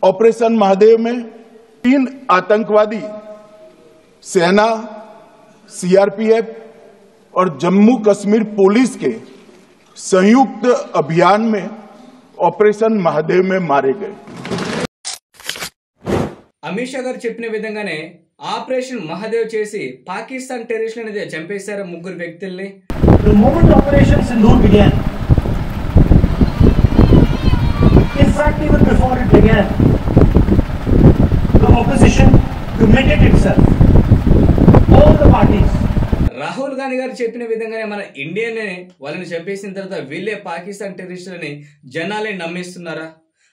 Operation Mahadev में 3 आतंकवादी सेना, सीआरपीएफ और जम्मू कश्मीर पुलिस के संयुक्त अभियान में ऑपरेशन महादेव में मारे गए। అమిత్ షా గారు చెప్పిన విధంగానే ఆపరేషన్ మహాదేవ్ చేసి పాకిస్తాన్ టెర్రరిస్టులను చంపేశారు ముగ్గురు వ్యక్తుల్ని. The moment Operation Sindoor began, in fact even before it began, the opposition committed itself, all the parties. Rahul Gandhi గారు చెప్పిన విధంగానే మన ఇండియానే వాళ్ళని చంపేసిన తర్వాత వీళ్ళే పాకిస్తాన్ టెర్రరిస్టులని జనాల్ని నమ్మిస్తున్నారా?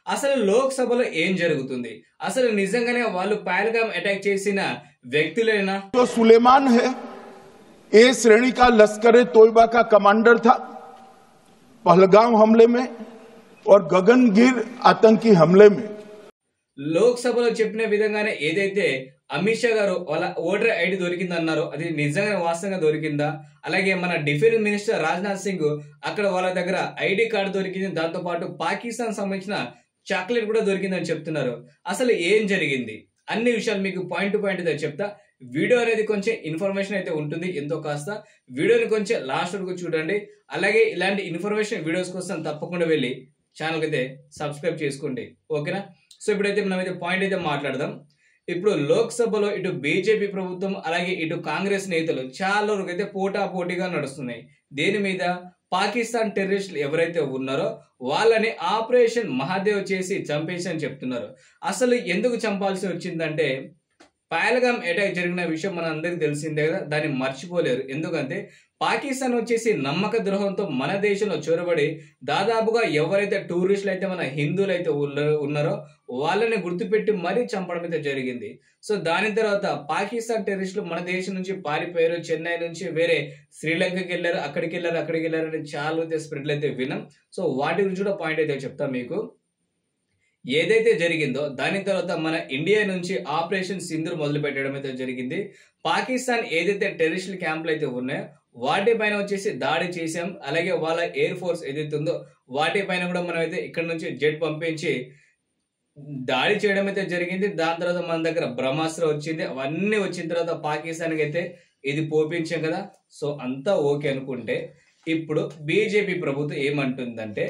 అసలు లోక్సభలో ఏం జరుగుతుంది? అసలు నిజంగానే వాళ్ళు పహల్గామ్ అటాక్ చేసిన వ్యక్తులేనా? जो सुलेमान है ए श्रेणी का लश्कर-ए-तोयबा का कमांडर था पहलगाम हमले में और गगनगिर आतंकी हमले में. లోక్సభలో చెప్పిన విధంగానే ఏదైతే అమిత్ షా గారు వాళ్ళ ఓటర్ ఐడి దొరికిందన్నారో అది నిజంగా వాస్తవంగా దొరికిందా? అలాగే మన డిఫెన్స్ మినిస్టర్ రాజ్నాథ్ సింగ్ అక్కడ వాళ్ళ దగ్గర ఐడి కార్డు దొరికింది, దాంతో పాటు పాకిస్తాన్ సంబంధించిన చాక్లెట్ కూడా దొరికిందని చెప్తున్నారు. అసలు ఏం జరిగింది అన్ని విషయాలు మీకు పాయింట్ టు పాయింట్ అయితే చెప్తా. వీడియో అనేది కొంచెం ఇన్ఫర్మేషన్ అయితే ఉంటుంది, ఎంతో కాస్త వీడియోని కొంచెం లాస్ట్ వరకు చూడండి. అలాగే ఇలాంటి ఇన్ఫర్మేషన్ వీడియోస్ కోసం తప్పకుండా వెళ్ళి ఛానల్కి అయితే సబ్స్క్రైబ్ చేసుకోండి, ఓకేనా? సో ఇప్పుడైతే మనం అయితే పాయింట్ అయితే మాట్లాడదాం. ఇప్పుడు లోక్సభలో ఇటు బీజేపీ ప్రభుత్వం అలాగే ఇటు కాంగ్రెస్ నేతలు చాలా వరకు అయితే పోటాపోటీగా నడుస్తున్నాయి. దేని మీద? పాకిస్తాన్ టెర్రరిస్టులు ఎవరైతే ఉన్నారో వాళ్ళని ఆపరేషన్ మహాదేవ్ చేసి చంపేసి అని చెప్తున్నారు. అసలు ఎందుకు చంపాల్సి వచ్చిందంటే పహల్గామ్ అటాక్ జరిగిన విషయం మన అందరికి తెలిసిందే కదా, దాన్ని మర్చిపోలేరు. ఎందుకంటే పాకిస్తాన్ వచ్చేసి నమ్మక ద్రోహంతో మన దేశంలో చొరబడి దాదాపుగా ఎవరైతే టూరిస్టులు అయితే మన హిందువులు అయితే ఉన్నారో వాళ్ళని గుర్తుపెట్టి మరీ చంపడం అయితే జరిగింది. సో దాని తర్వాత పాకిస్తాన్ టెర్రరిస్టులు మన దేశం నుంచి పారిపోయారు, చెన్నై నుంచి వేరే శ్రీలంకకి వెళ్ళారు, అక్కడికి వెళ్ళారు అని చాలా అయితే స్ప్రెడ్లు అయితే విన్నాం. సో వాటి గురించి కూడా పాయింట్ అయితే చెప్తాం మీకు. ఏదైతే జరిగిందో దాని తర్వాత మన ఇండియా నుంచి ఆపరేషన్ సింధూర్ మొదలు పెట్టడం అయితే జరిగింది. పాకిస్తాన్ ఏదైతే టెర్రరిస్టుల క్యాంపులు అయితే ఉన్నాయో వాటిపైన వచ్చేసి దాడి చేసాం. అలాగే వాళ్ళ ఎయిర్ ఫోర్స్ ఏదైతే ఉందో వాటిపైన కూడా మనం అయితే ఇక్కడ నుంచి జెట్ పంపించి దాడి చేయడం అయితే జరిగింది. దాని తర్వాత మన దగ్గర బ్రహ్మాస్త్రం వచ్చింది. అవన్నీ వచ్చిన తర్వాత పాకిస్తాన్కి అయితే ఇది పోపించాం కదా. సో అంతా ఓకే అనుకుంటే ఇప్పుడు బీజేపీ ప్రభుత్వం ఏమంటుందంటే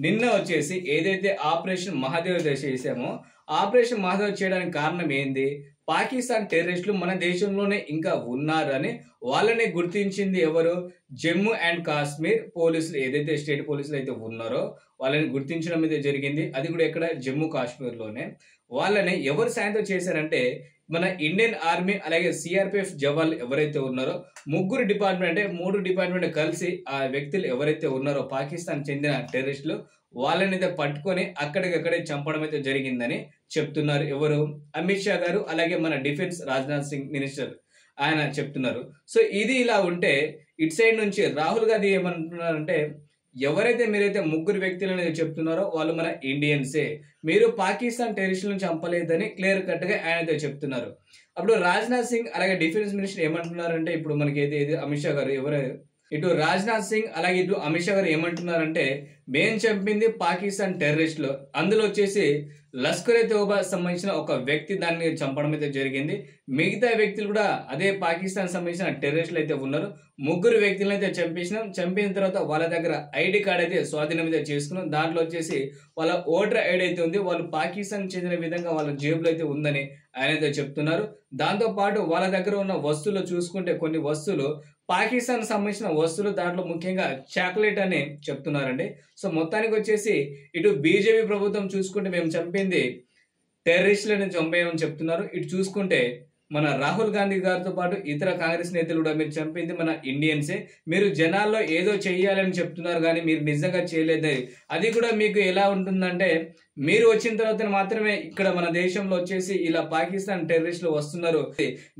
నిన్న వచ్చేసి ఏదైతే ఆపరేషన్ మహాదేవ్ చేసామో ఆపరేషన్ మహాదేవ్ చేయడానికి కారణం ఏంది? పాకిస్తాన్ టెర్రరిస్టులు మన దేశంలోనే ఇంకా ఉన్నారు అని వాళ్ళని గుర్తించింది ఎవరు? జమ్మూ అండ్ కాశ్మీర్ పోలీసులు, ఏదైతే స్టేట్ పోలీసులు అయితే ఉన్నారో వాళ్ళని గుర్తించడం అయితే జరిగింది. అది కూడా ఎక్కడ? జమ్మూ కాశ్మీర్లోనే. వాళ్ళని ఎవరు సాయంత్రం చేశారంటే మన ఇండియన్ ఆర్మీ అలాగే సిఆర్పిఎఫ్ జవాన్లు ఎవరైతే ఉన్నారో ముగ్గురు డిపార్ట్మెంట్ అంటే 3 డిపార్ట్మెంట్ కలిసి ఆ వ్యక్తులు ఎవరైతే ఉన్నారో పాకిస్తాన్ చెందిన టెర్రరిస్టులు వాళ్ళని అయితే పట్టుకొని అక్కడికక్కడే చంపడం అయితే జరిగిందని చెప్తున్నారు. ఎవరు? అమిత్ షా గారు అలాగే మన డిఫెన్స్ రాజ్నాథ్ సింగ్ మినిస్టర్ ఆయన చెప్తున్నారు. సో ఇది ఇలా ఉంటే ఇటు సైడ్ నుంచి రాహుల్ గాంధీ ఏమంటున్నారంటే ఎవరైతే మీరైతే ముగ్గురు వ్యక్తులను చెప్తున్నారో వాళ్ళు మన ఇండియన్సే, మీరు పాకిస్తాన్ టెర్రరిస్టులను చంపలేదని క్లియర్ కట్ గా ఆయన అయితే చెప్తున్నారు. అప్పుడు రాజ్నాథ్ సింగ్ అలాగే డిఫెన్స్ మినిస్టర్ ఏమంటున్నారంటే ఇప్పుడు మనకి ఏది అమిత్ షా గారు ఇటు రాజ్నాథ్ సింగ్ అలాగే ఇటు అమిత్ షా గారు ఏమంటున్నారంటే మేం చంపింది పాకిస్తాన్ టెర్రరిస్టులు, అందులో వచ్చేసి లష్కర్-ఏ-తోబా సంబంధించిన ఒక వ్యక్తి దాన్ని చంపడం అయితే జరిగింది. మిగతా వ్యక్తులు కూడా అదే పాకిస్తాన్ సంబంధించిన టెర్రరిస్టులు అయితే ఉన్నారు. ముగ్గురు వ్యక్తులను అయితే చంపిన తర్వాత వాళ్ళ దగ్గర ఐడి కార్డ్ అయితే స్వాధీనం అయితే చేసుకున్నాం. దాంట్లో వచ్చేసి వాళ్ళ ఓటర్ ఐడి అయితే ఉంది, వాళ్ళు పాకిస్తాన్ చెందిన విధంగా వాళ్ళ జేబులో అయితే ఉందని ఆయన అయితే చెప్తున్నారు. దాంతో పాటు వాళ్ళ దగ్గర ఉన్న వస్తువులు చూసుకుంటే కొన్ని వస్తువులు పాకిస్తాన్ సంబంధించిన వస్తువులు, దాంట్లో ముఖ్యంగా చాక్లెట్ అని చెప్తున్నారండి. సో మొత్తానికి వచ్చేసి ఇటు బీజేపీ ప్రభుత్వం చూసుకుంటే మేము చంపింది టెర్రరిస్టులను చంపేయమని చెప్తున్నారు. ఇటు చూసుకుంటే మన రాహుల్ గాంధీ గారితో పాటు ఇతర కాంగ్రెస్ నేతలు కూడా మీరు చంపింది మన ఇండియన్సే, మీరు జనాల్లో ఏదో చెయ్యాలని చెప్తున్నారు కానీ మీరు నిజంగా చేయలేదు. అది కూడా మీకు ఎలా ఉంటుందంటే మీరు వచ్చిన తర్వాత మాత్రమే ఇక్కడ మన దేశంలో వచ్చేసి ఇలా పాకిస్తాన్ టెర్రరిస్టులు వస్తున్నారు,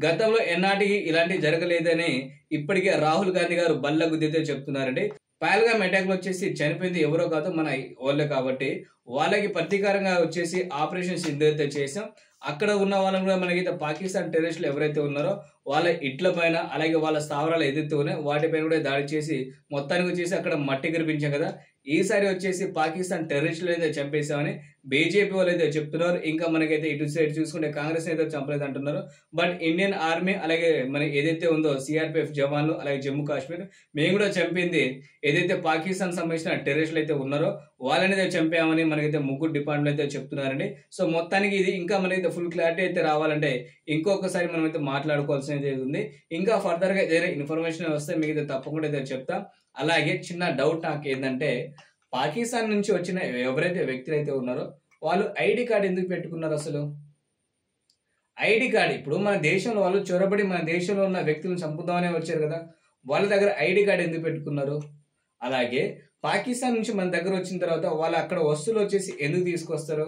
గతంలో ఎన్నాటికి ఇలాంటివి జరగలేదని ఇప్పటికే రాహుల్ గాంధీ గారు బల్ల గుద్దితే చెప్తున్నారండి. పహల్గామ్ అటాక్ లో వచ్చేసి చనిపోయింది ఎవరో కాదు మన వాళ్ళే, కాబట్టి వాళ్ళకి ప్రతీకారంగా వచ్చేసి ఆపరేషన్ సింధూర్ అయితే చేసాం. అక్కడ ఉన్న వాళ్ళని కూడా మనకైతే పాకిస్తాన్ టెర్రరిస్టులు ఎవరైతే ఉన్నారో వాళ్ళ ఇట్ల పైన అలాగే వాళ్ళ స్థావరాలు ఏదైతే ఉన్నాయో వాటిపైన కూడా దాడి చేసి మొత్తానికి వచ్చేసి అక్కడ మట్టి కనిపించాం కదా. ఈసారి వచ్చేసి పాకిస్తాన్ టెర్రరిస్టులు అయితే చంపేసామని బీజేపీ వాళ్ళు అయితే చెప్తున్నారు. ఇంకా మనకైతే ఇటు సైడ్ చూసుకుంటే కాంగ్రెస్ అయితే చంపలేదు అంటున్నారు. బట్ ఇండియన్ ఆర్మీ అలాగే మన ఏదైతే ఉందో సిఆర్పిఎఫ్ జవాన్లు అలాగే జమ్మూ కాశ్మీర్ మేము కూడా చంపింది ఏదైతే పాకిస్తాన్ సంబంధించిన టెర్రరిస్టులు అయితే ఉన్నారో వాళ్ళని చంపామని మనకైతే ముగ్గురు డిపార్ట్మెంట్ అయితే చెప్తున్నారండి. సో మొత్తానికి ఇది ఇంకా మనకైతే ఫుల్ క్లారిటీ అయితే రావాలంటే ఇంకొకసారి మనం అయితే మాట్లాడుకోవాల్సినది ఉంది. ఇంకా ఫర్దర్ గా ఏదైనా ఇన్ఫర్మేషన్ వస్తే మీకు తప్పకుండా అయితే చెప్తా. అలాగే చిన్న డౌట్ నాకు ఏంటంటే పాకిస్తాన్ నుంచి వచ్చిన ఎవరైతే వ్యక్తులు అయితే ఉన్నారో వాళ్ళు ఐడి కార్డు ఎందుకు పెట్టుకున్నారు? అసలు ఐడి కార్డు ఇప్పుడు మన దేశంలో వాళ్ళు చొరబడి మన దేశంలో ఉన్న వ్యక్తులను చంపుదామనే వచ్చారు కదా, వాళ్ళ దగ్గర ఐడి కార్డు ఎందుకు పెట్టుకున్నారు? అలాగే పాకిస్తాన్ నుంచి మన దగ్గర వచ్చిన తర్వాత వాళ్ళు అక్కడ వస్తువులు వచ్చేసి ఎందుకు తీసుకొస్తారు?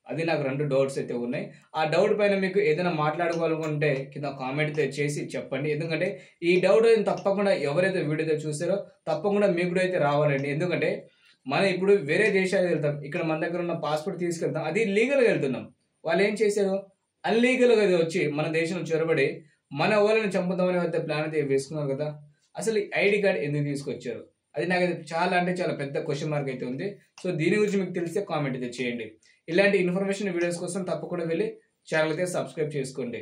అది నాకు 2 డౌట్స్ అయితే ఉన్నాయి. ఆ డౌట్ పైన మీకు ఏదైనా మాట్లాడుకోవాలనుకుంటే కింద కామెంట్ చేసి చెప్పండి. ఎందుకంటే ఈ డౌట్ తప్పకుండా ఎవరైతే వీడియో చూసారో తప్పకుండా మీకు కూడా అయితే రావాలండి. ఎందుకంటే మనం ఇప్పుడు వేరే దేశాలకు వెళ్తాం, ఇక్కడ మన దగ్గర ఉన్న పాస్పోర్ట్ తీసుకెళ్తాం, అది లీగల్గా వెళ్తున్నాం. వాళ్ళు ఏం చేశారు? అన్లీగల్గా వచ్చి మన దేశంలో చొరబడి మన వాళ్ళని చంపుదామని అయితే ప్లాన్ అయితే వేసుకున్నారు కదా. అసలు ఐడి కార్డ్ ఎందుకు తీసుకొచ్చారు? అది నాకైతే చాలా అంటే చాలా పెద్ద క్వశ్చన్ మార్క్ అయితే ఉంది. సో దీని గురించి మీకు తెలిస్తే కామెంట్ అయితే చేయండి. ఇలాంటి ఇన్ఫర్మేషన్ వీడియోస్ కోసం తప్పకుండా వెళ్ళి ఛానల్ అయితే సబ్స్క్రైబ్ చేసుకోండి.